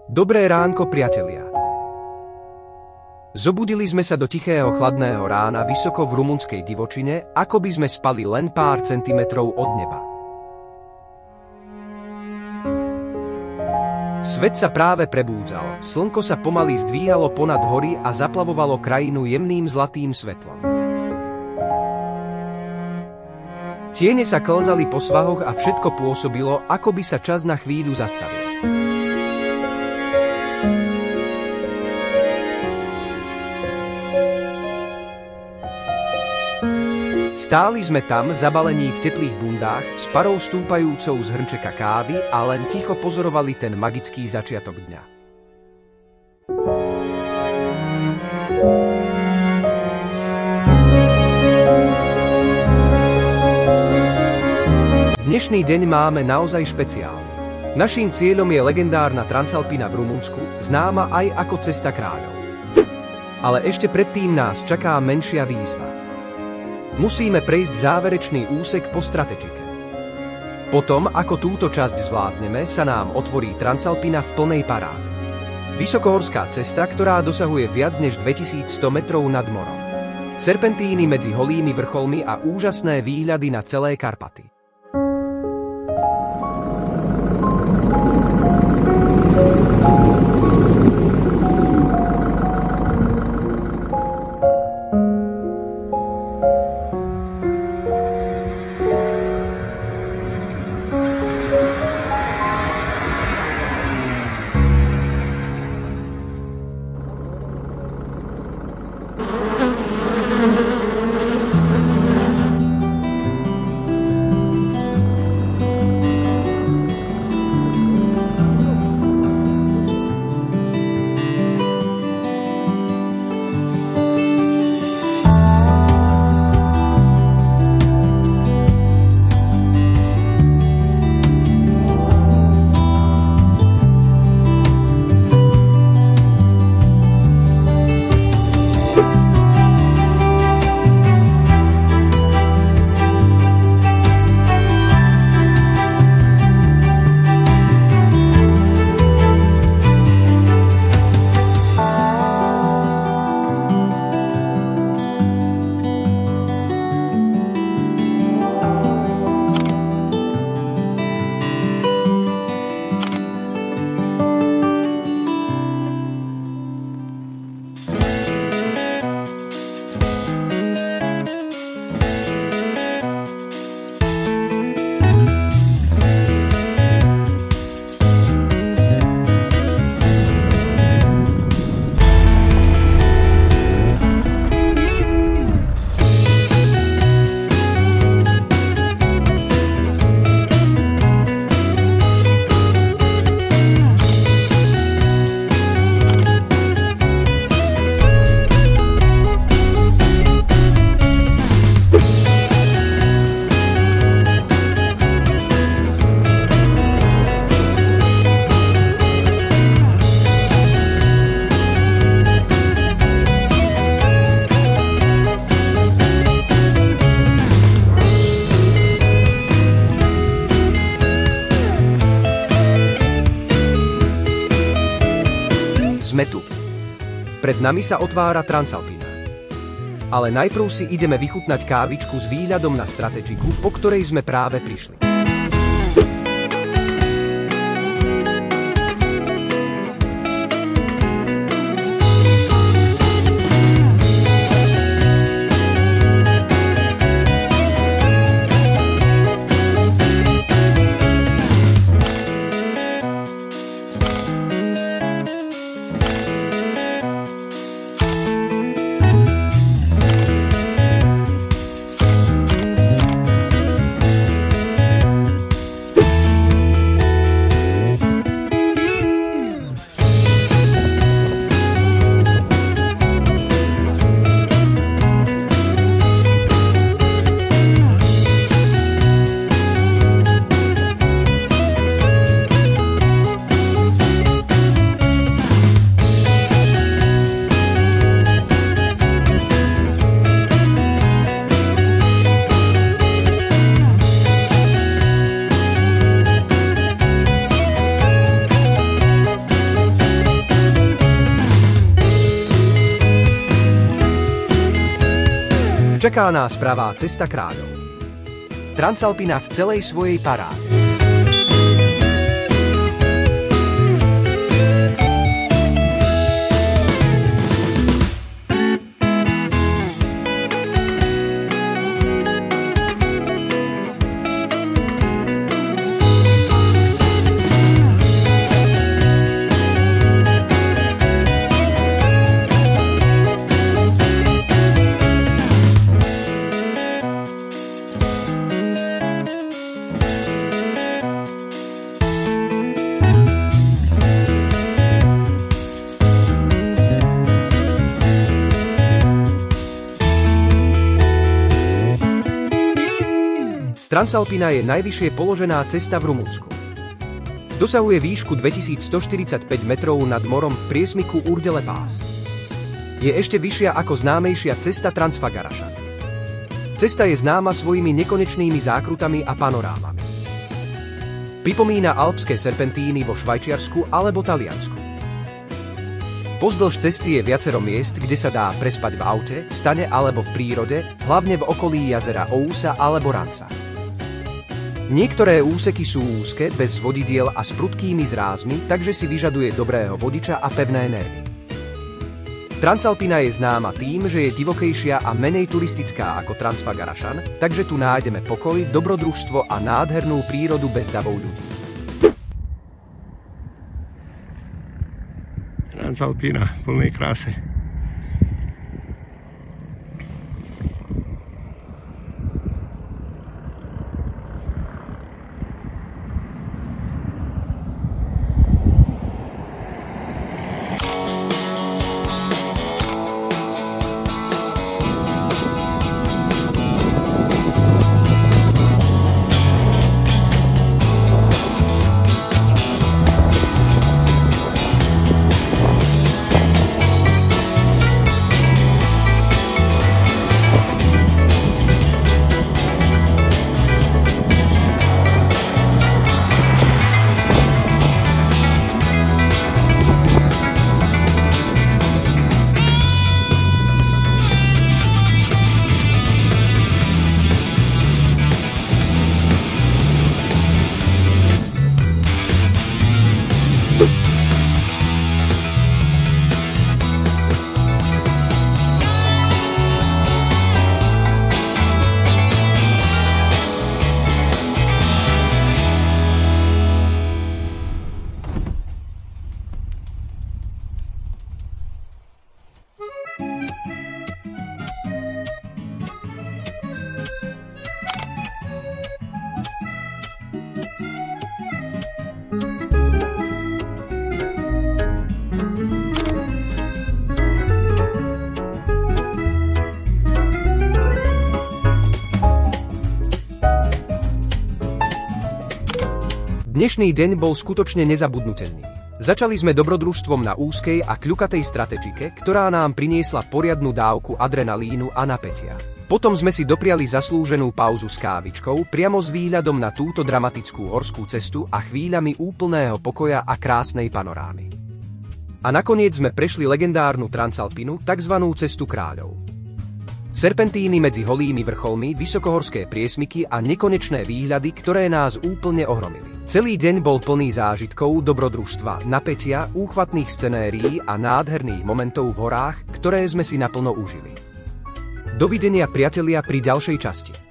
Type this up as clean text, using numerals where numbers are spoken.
Dobré ránko, priatelia. Zobudili sme sa do tichého chladného rána vysoko v rumunskej divočine, ako by sme spali len pár centimetrov od neba. Svet sa práve prebúdzal, slnko sa pomaly zdvíhalo ponad hory a zaplavovalo krajinu jemným zlatým svetlom. Tiene sa klzali po svahoch a všetko pôsobilo, ako by sa čas na chvíľu zastavil. Stáli sme tam, zabalení v teplých bundách, s parou stúpajúcou z hrnčeka kávy a len ticho pozorovali ten magický začiatok dňa. Dnešný deň máme naozaj špeciálny. Naším cieľom je legendárna Transalpina v Rumunsku, známa aj ako Cesta kráľov. Ale ešte predtým nás čaká menšia výzva. Musíme prejsť záverečný úsek po Strategike. Potom, ako túto časť zvládneme, sa nám otvorí Transalpina v plnej paráde. Vysokohorská cesta, ktorá dosahuje viac než 2100 metrov nad morom. Serpentíny medzi holými vrcholmi a úžasné výhľady na celé Karpaty. Sme tu. Pred nami sa otvára Transalpina. Ale najprv si ideme vychutnať kávičku s výhľadom na Strategiku, po ktorej sme práve prišli. Čaká nás pravá cesta kráľov. Transalpina v celej svojej paráde. Transalpina je najvyššie položená cesta v Rumunsku. Dosahuje výšku 2145 metrov nad morom v priesmiku Urdele Pass. Je ešte vyššia ako známejšia cesta Transfagarašan. Cesta je známa svojimi nekonečnými zákrutami a panorámami. Pripomína alpské serpentíny vo Švajčiarsku alebo Taliansku. Pozdĺž cesty je viacero miest, kde sa dá prespať v aute, v stane alebo v prírode, hlavne v okolí jazera Ousa alebo Ranca. Niektoré úseky sú úzke, bez vodidiel a s prudkými zrázmi, takže si vyžaduje dobrého vodiča a pevné nervy. Transalpina je známa tým, že je divokejšia a menej turistická ako Transfagarašan, takže tu nájdeme pokoj, dobrodružstvo a nádhernú prírodu bez davov ľudí. Transalpina v plnej kráse. Dnešný deň bol skutočne nezabudnutelný. Začali sme dobrodružstvom na úzkej a kľukatej strategike, ktorá nám priniesla poriadnu dávku adrenalínu a napätia. Potom sme si dopriali zaslúženú pauzu s kávičkou priamo s výhľadom na túto dramatickú horskú cestu a chvíľami úplného pokoja a krásnej panorámy. A nakoniec sme prešli legendárnu Transalpinu, takzvanú cestu kráľov. Serpentíny medzi holými vrcholmi, vysokohorské priesmyky a nekonečné výhľady, ktoré nás úplne ohromili. Celý deň bol plný zážitkov, dobrodružstva, napätia, úchvatných scenérií a nádherných momentov v horách, ktoré sme si naplno užili. Dovidenia priatelia pri ďalšej časti.